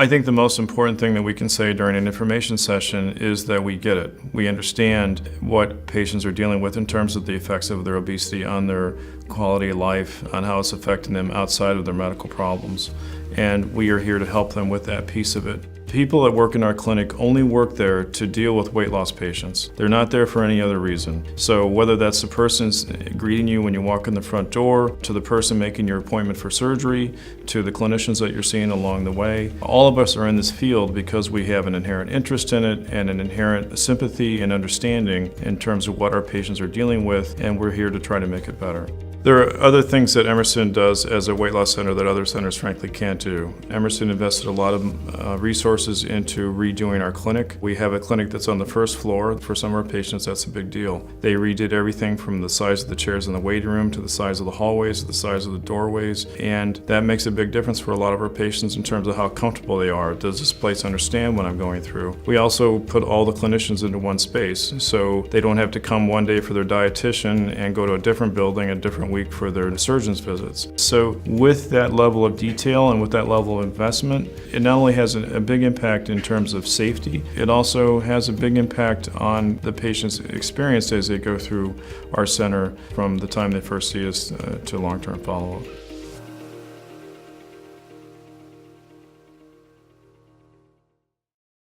I think the most important thing that we can say during an information session is that we get it. We understand what patients are dealing with in terms of the effects of their obesity on their quality of life, on how it's affecting them outside of their medical problems. And we are here to help them with that piece of it. People that work in our clinic only work there to deal with weight loss patients. They're not there for any other reason. So whether that's the person's greeting you when you walk in the front door, to the person making your appointment for surgery, to the clinicians that you're seeing along the way, all of us are in this field because we have an inherent interest in it and an inherent sympathy and understanding in terms of what our patients are dealing with, and we're here to try to make it better. There are other things that Emerson does as a weight loss center that other centers frankly can't do. Emerson invested a lot of resources into redoing our clinic. We have a clinic that's on the first floor. For some of our patients, that's a big deal. They redid everything from the size of the chairs in the waiting room to the size of the hallways to the size of the doorways, and that makes a big difference for a lot of our patients in terms of how comfortable they are. Does this place understand what I'm going through? We also put all the clinicians into one space, so they don't have to come one day for their dietitian and go to a different building, a different week for their surgeon's visits. So with that level of detail and with that level of investment, it not only has a big impact in terms of safety, it also has a big impact on the patient's experience as they go through our center from the time they first see us to long-term follow-up.